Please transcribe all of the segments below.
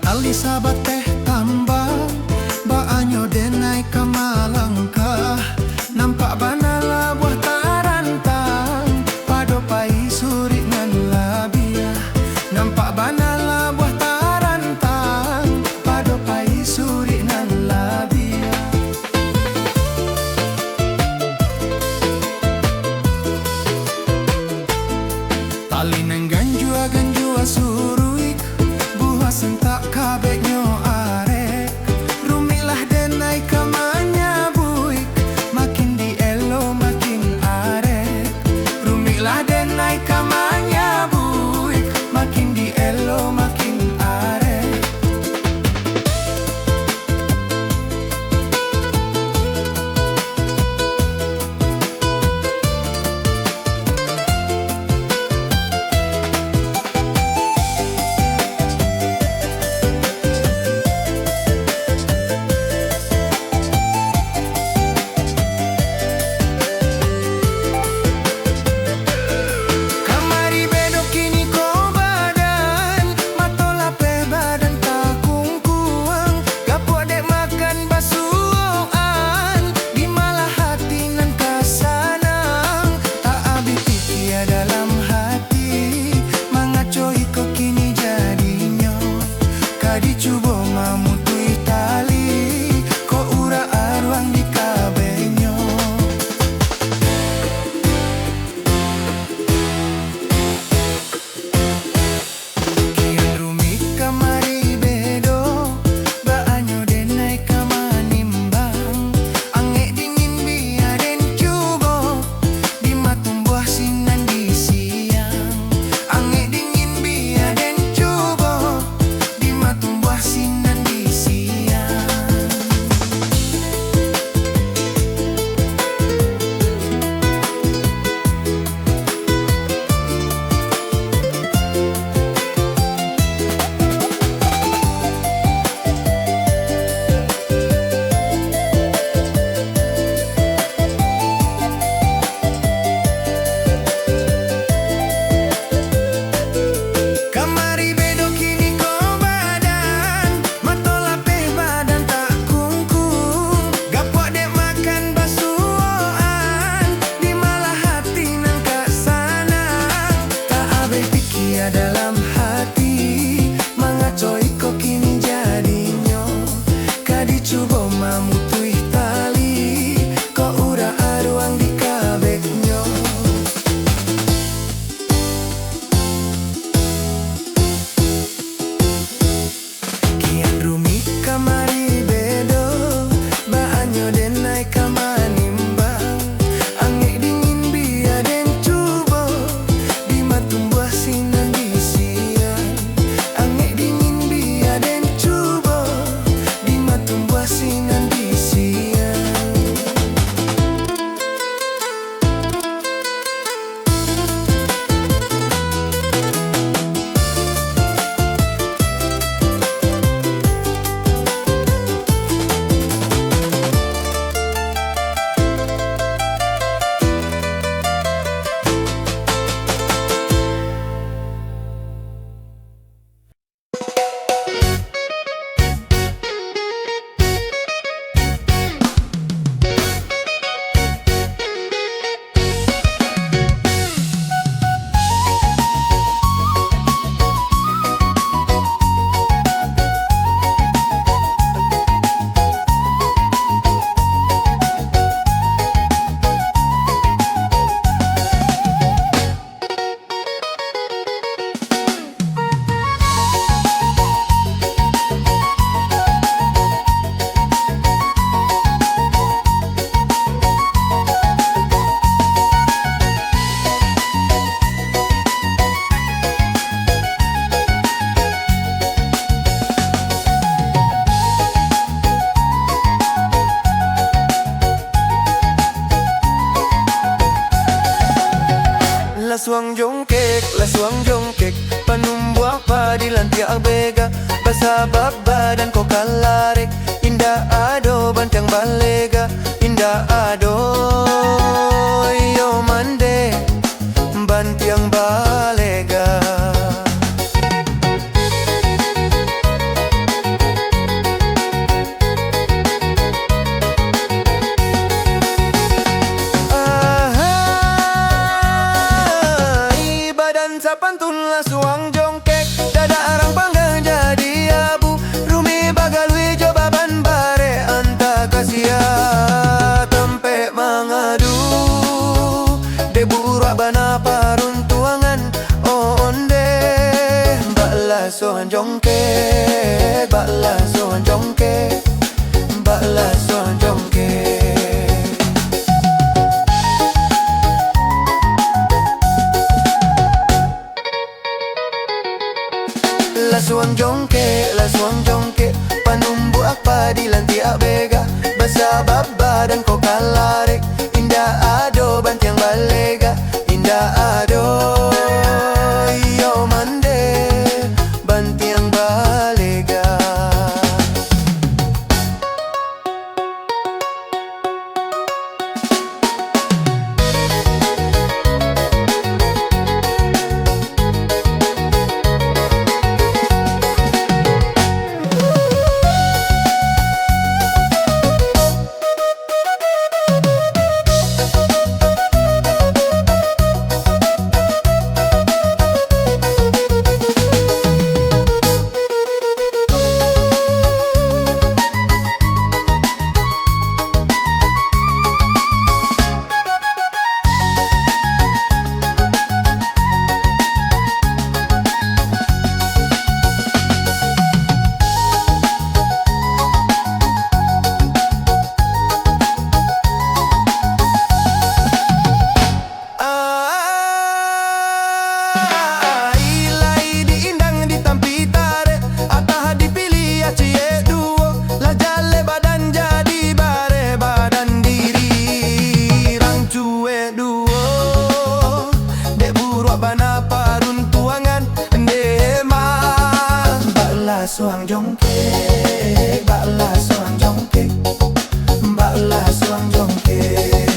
Ali sabat teh tambang baanyo denai kamalangkah nampak banala buah tarantang pado pai suri ngan labia nampak banala buah tarantang pado pai suri ngan labia tali nang ganjua suruik buah sentak kabeknyo arek rumilah denai kamanya buik makin di elo makin arek rumilah denai kamanya buik makin di elo makin arek dicubo mamutui tali ko ura arwang di kabenyo kian rumit kamari bedo baanyo denai kamanimbang ange dingin biaden cubo di matung buah sinan di siang ange dingin biaden cubo tumbuh sinan di siang kamari bedo kini ko badan matola peh badan tak kungkung gapok dek makan basuhan di malah hati nang kak sanang tak abe pikir dalam hati mangacoi ko kini jadinyo kadi cubo mamutui tali ko ura aruang di kabeknyo kian rumit kamari bedo baanyo denai kamanimbang ange dingin biaden cubo di matung buah sinan di siang ange dingin biaden cubo di matung buah sinan di siang la suang jongkek panumbuah padi lantiak bega basabab badan ko kalarek indah ado bantang balega indah ado yo mande bantiang balega dansa pantun la suang jongkek. Dada arang panggang jadi abu, rumi bagalui coba ban bare anta kasia tempe mangadu. Debu bana paruntuangan onde bakla suang jongkek, bakla suang jongkek, bakla suang jongkek. La suang jongke, panumbu apa di lantiak bega, basa baba dan kokal larek, indah ado bantiang balega, indah ado yo mande bantiang balega. Suang jongkek, bakla suang jongkek, bakla suang jongkek.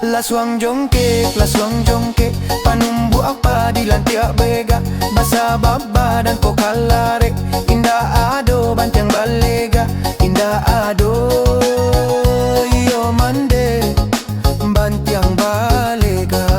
La suang jongkek, panumbu apa di lantiak bega, basa baba dan kokal larek, indah ado bantiang balega, indah ado yo mande bantiang balega.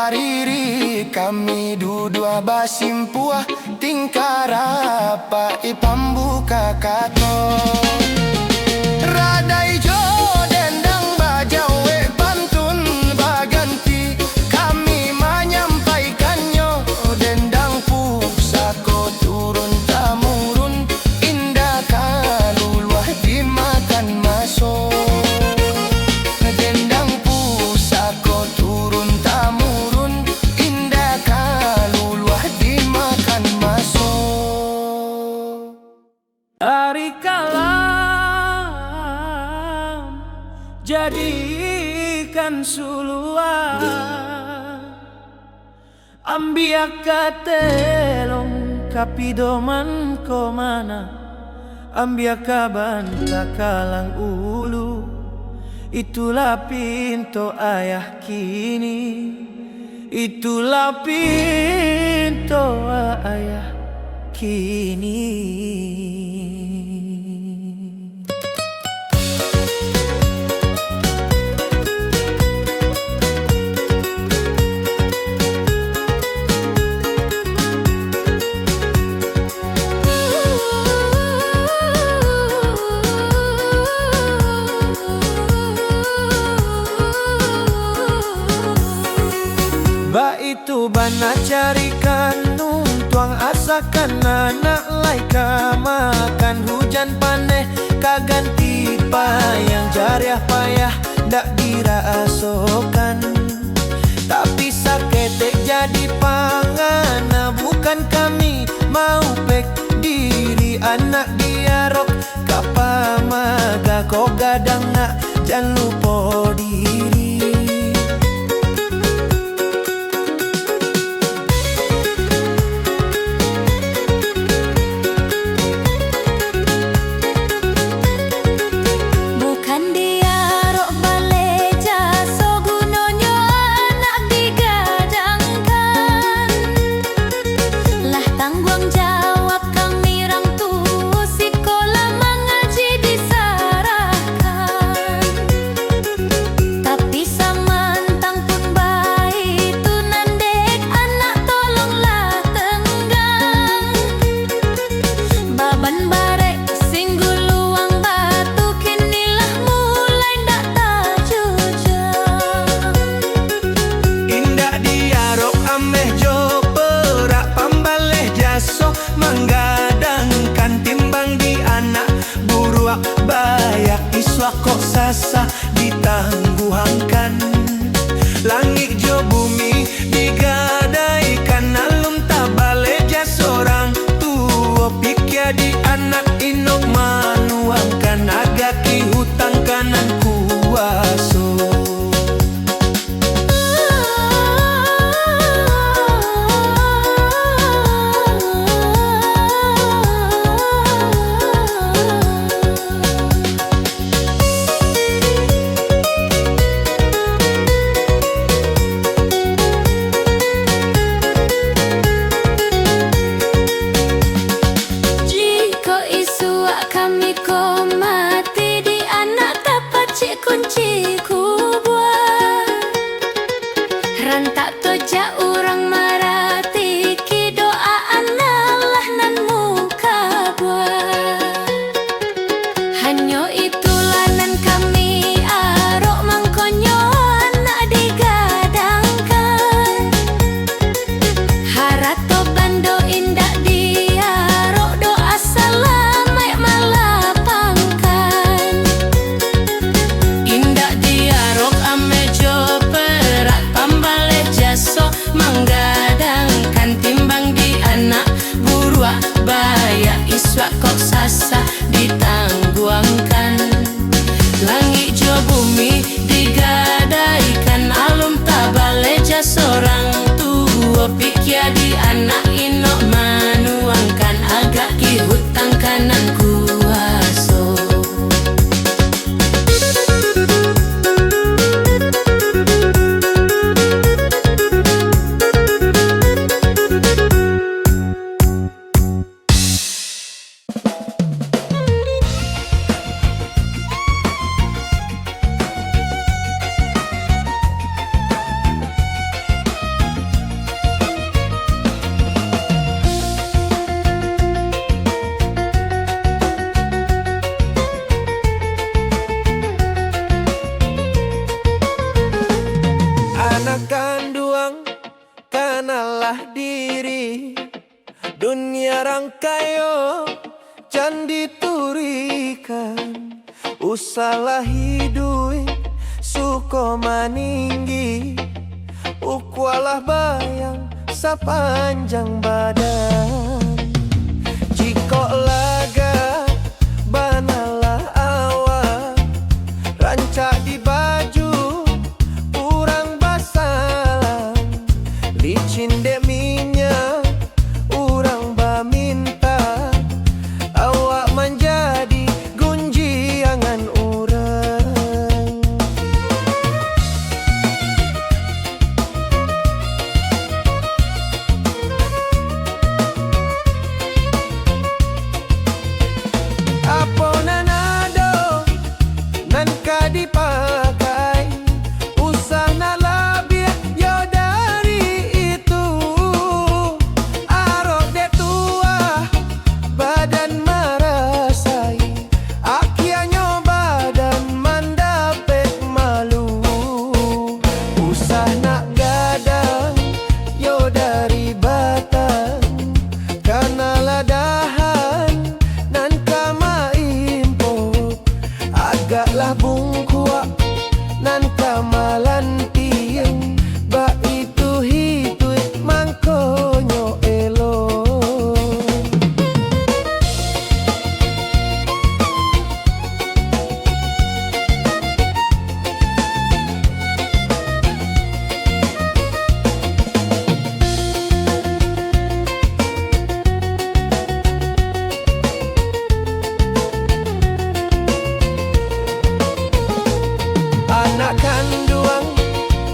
Pariri kami dudua basimpua tingkara pa ipambuka kato radai jo dendang bajawe pantun baganti kami menyampaikannya dendang pusako turun tamurun indah kaluluah dimakan masuk dendang pusako turun tamurun indah kaluluah dimakan masuk. Hari kalam jadikan suluan ambiaka telong kapidoman komana ambiaka banta kalang ulu itulah pintu ayah kini itulah pintu ayah kini. Ba itu bana carikan tuang asakan anak laika makan hujan paneh kaganti payang jariah payah dak diraasokan tapi saketek jadi pangana bukan kami mau pek diri anak diarok kapamaga ko gadang nak jangan lupa diri. Bayak iswa kok sasa ditangguhangkan langit jo bumi digadaikan alum tabaleja seorang tua pikir di anak inok manuangkan agaki hutang kanan kuaso. Kunci kubua rantak toja urang marati ki doa analah nan muka buah hanyo itulah nan kami arok mangkonyo anak digadangkan harato bando indak diarok doa salamai malapangkan indak diarok amejo perak pambale jaso menggadangkan timbang di anak buruak bayak iswa kok sasa ditangguangkan langit jo bumi digadaikan alum tabaleja seorang tua pikir di anak inok manuangkan agak ki hutang kanan kuaso. jangan diturikan. Usalah hidup suko maninggi, ukwalah bayang sepanjang badan. Jiko laga banalah awak, rancak di baju urang basalang, licin dek minyak urang baminta, awak menjadi gunjiangan urang. Apo nanado nan ka dipakai, usah nalabih yo dari itu. Arok de tua badan marasai, akianyo badan mandapek malu. Usah nak gadang yo dari batang, karena ladahan nan kamaimpo, agaklah bungkuak nan kamalantiang, ba itu hituit mangkonyo elo. Anak kanduang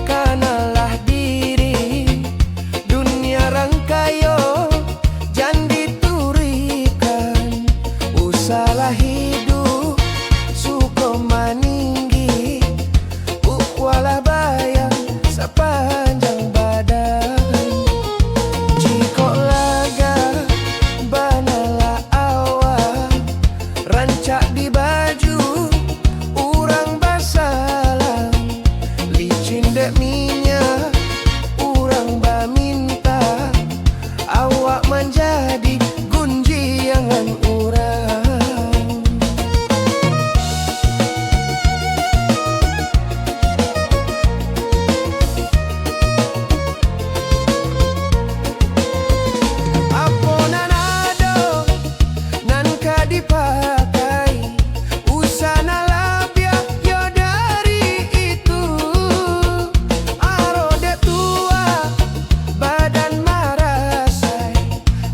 kanalah diri, dunia rangkayo jangan diturikan. Usalah hidup suko maninggi, ukwalah bayang sepanjang badan. Jiko laga banalah awak, rancak di baju urang basalang, licin dek minyak urang baminta, awak menjadi gunjiangan urang. Apo nanado nan ka dipakai, usah nalabih yo dari itu. Aro de tua badan marasai,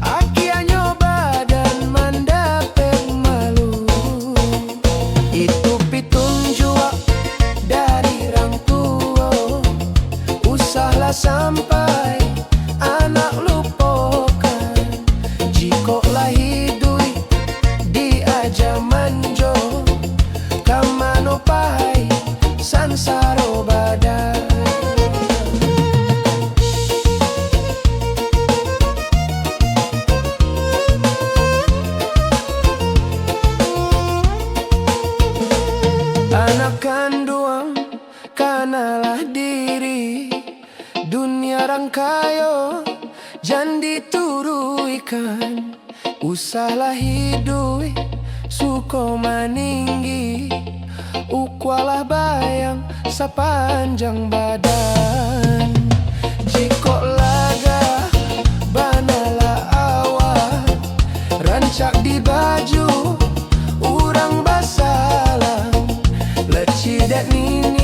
akianyo badan mandapek malu. Itu pitunjuk dari rang tua, usahlah sampai anak lupakan. Jiko lah hidup di aja manjo, kamano pai sansaro badan. Anak kanduang kanalah diri, dunia rangkayo jangan dituruikan. Usalah hidup suko maninggi, ukwalah bayang sepanjang badan. Jiko laga banalah awak, rancak di baju urang basalang, leci dek nini